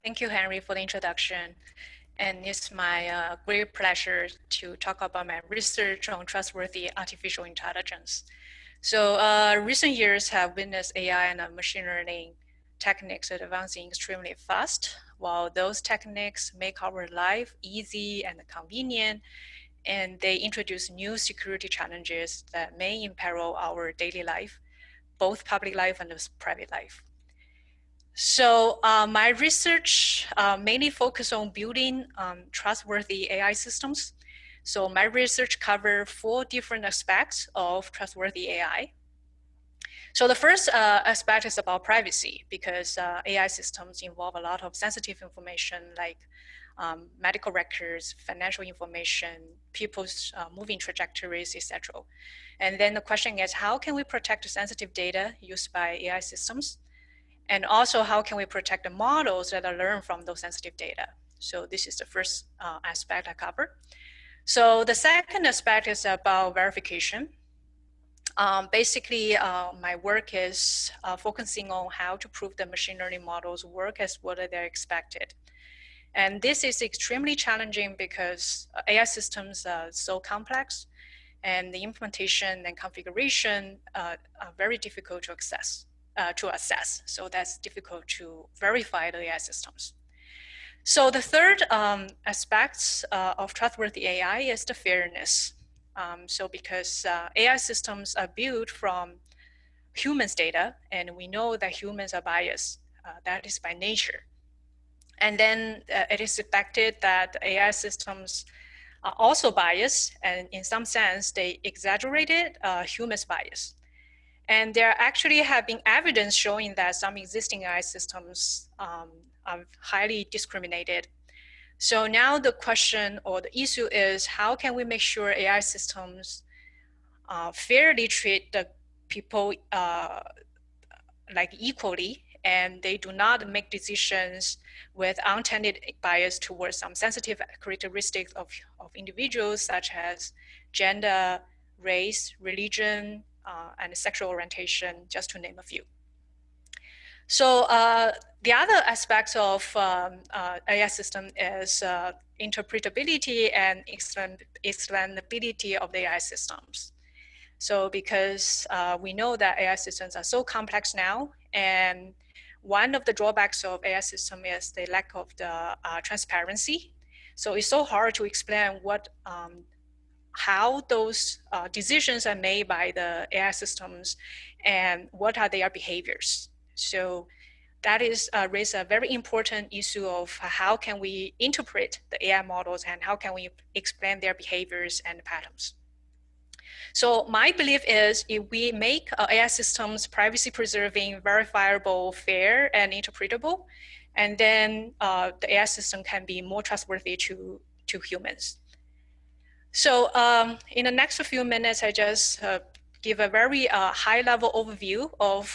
Thank you, Henry, for the introduction. And it's my great pleasure to talk about my research on trustworthy artificial intelligence. So recent years have witnessed AI and machine learning techniques advancing extremely fast. While those techniques make our life easy and convenient, and they introduce new security challenges that may imperil our daily life, both public life and private life. So my research mainly focus on building trustworthy AI systems. So my research covers 4 different aspects of trustworthy AI. So the first aspect is about privacy, because AI systems involve a lot of sensitive information like medical records, financial information, people's moving trajectories, etc. And then the question is, how can we protect sensitive data used by AI systems? And also, how can we protect the models that are learned from those sensitive data? So this is the first aspect I cover. So the second aspect is about verification. Basically, my work is focusing on how to prove the machine learning models work as what they're expected. And this is extremely challenging because AI systems are so complex, and the implementation and configuration are very difficult to assess. So that's difficult to verify the AI systems. So the third aspect of trustworthy AI is the fairness. So because AI systems are built from humans' data, and we know that humans are biased, that is by nature. And then it is expected that AI systems are also biased, and in some sense, they exaggerated humans' bias. And there actually have been evidence showing that some existing AI systems are highly discriminated. So now the question or the issue is, how can we make sure AI systems fairly treat the people like equally, and they do not make decisions with unintended bias towards some sensitive characteristics of individuals, such as gender, race, religion, and sexual orientation, just to name a few. So the other aspects of AI system is interpretability and explainability of the AI systems. So because we know that AI systems are so complex now, and one of the drawbacks of AI system is the lack of the transparency. So it's so hard to explain how those decisions are made by the AI systems and what are their behaviors. So that is raise a very important issue of how can we interpret the AI models and how can we explain their behaviors and patterns. So my belief is if we make AI systems privacy preserving, verifiable, fair, and interpretable, and then the AI system can be more trustworthy to humans. So in the next few minutes, I just give a very high level overview of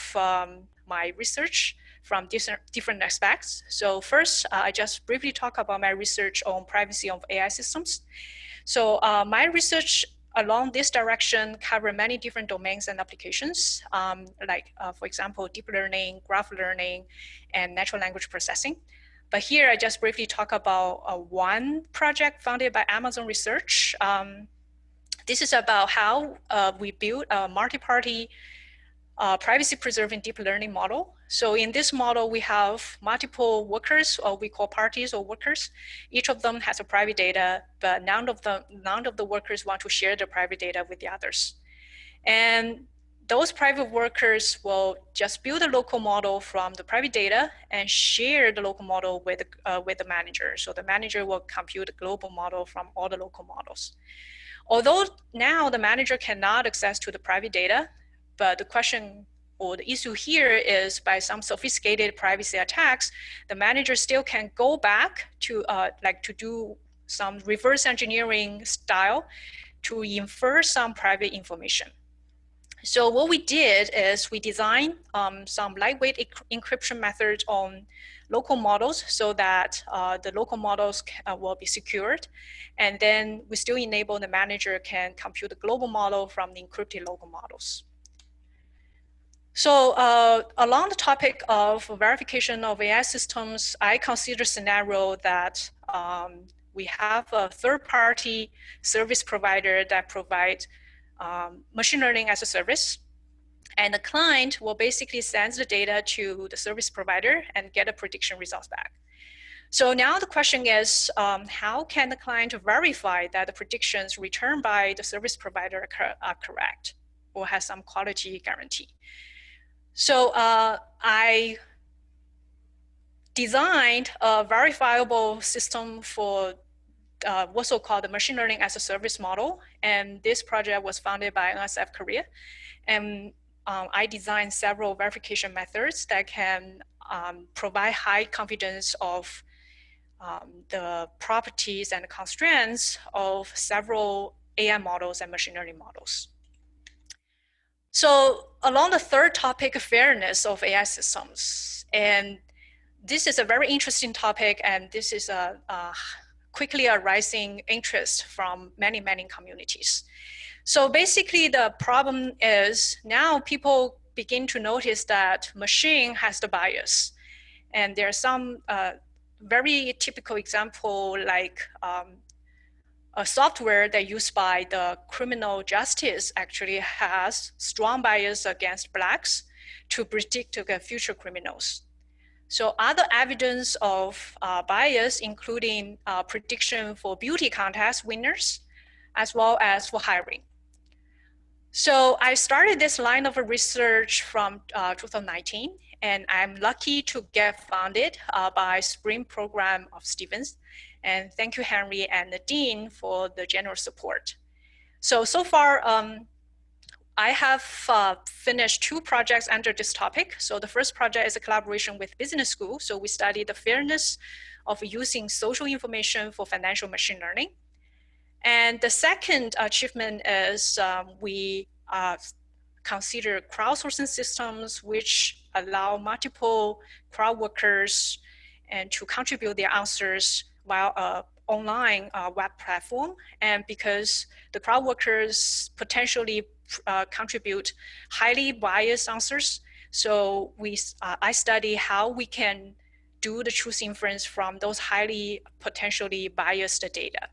my research from different aspects. So first, I just briefly talk about my research on privacy of AI systems. So my research along this direction cover many different domains and applications, for example, deep learning, graph learning, and natural language processing. But here I just briefly talk about one project funded by Amazon Research. This is about how we build a multi-party privacy-preserving deep learning model. So in this model, we have multiple workers, or we call parties or workers. Each of them has a private data, but none of the workers want to share their private data with the others. And those private workers will just build a local model from the private data and share the local model with the manager. So the manager will compute a global model from all the local models. Although now the manager cannot access to the private data, but the question or the issue here is by some sophisticated privacy attacks, the manager still can go back to to do some reverse engineering style to infer some private information. So what we did is we designed some lightweight encryption methods on local models so that the local models will be secured. And then we still enable the manager can compute the global model from the encrypted local models. So along the topic of verification of AI systems, I consider scenario that we have a third-party service provider that provides machine learning as a service. And the client will basically send the data to the service provider and get a prediction results back. So now the question is, how can the client verify that the predictions returned by the service provider are correct or has some quality guarantee? So I designed a verifiable system for what's called the machine learning as a service model. And this project was funded by NSF Korea. And I designed several verification methods that can provide high confidence of the properties and constraints of several AI models and machine learning models. So along the third topic, fairness of AI systems, and this is a very interesting topic, and this is a quickly arising interest from many communities. So basically the problem is now people begin to notice that machine has the bias. And there are some very typical example like a software that used by the criminal justice actually has strong bias against blacks to predict future criminals. So other evidence of bias, including prediction for beauty contest winners, as well as for hiring. So I started this line of research from 2019, and I'm lucky to get funded by Spring Program of Stevens. And thank you, Henry and the Dean, for the generous support. So far, I have finished 2 projects under this topic. So the first project is a collaboration with business school. So we study the fairness of using social information for financial machine learning. And the second achievement is we consider crowdsourcing systems which allow multiple crowd workers and to contribute their answers while online web platform. And because the crowd workers potentially contribute highly biased answers, so I study how we can do the truth inference from those highly potentially biased data.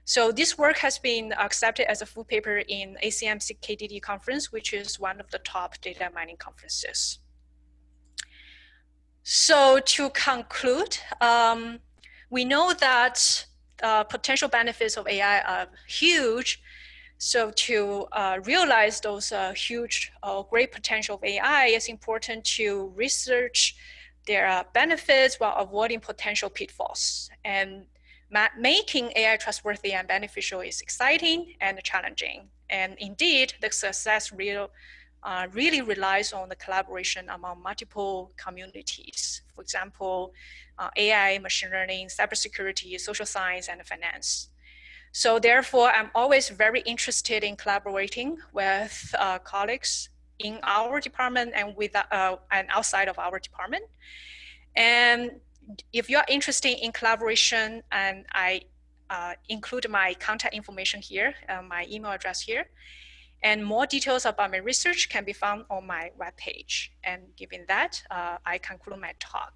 So this work has been accepted as a full paper in ACM KDD conference, which is one of the top data mining conferences. So to conclude, we know that potential benefits of AI are huge. So to realize those huge, great potential of AI, it's important to research their benefits while avoiding potential pitfalls. And making AI trustworthy and beneficial is exciting and challenging. And indeed, the success really relies on the collaboration among multiple communities. For example, AI, machine learning, cybersecurity, social science, and finance. So therefore, I'm always very interested in collaborating with colleagues in our department and and outside of our department. And if you're interested in collaboration, and I include my contact information here, my email address here, and more details about my research can be found on my webpage. And given that, I conclude my talk.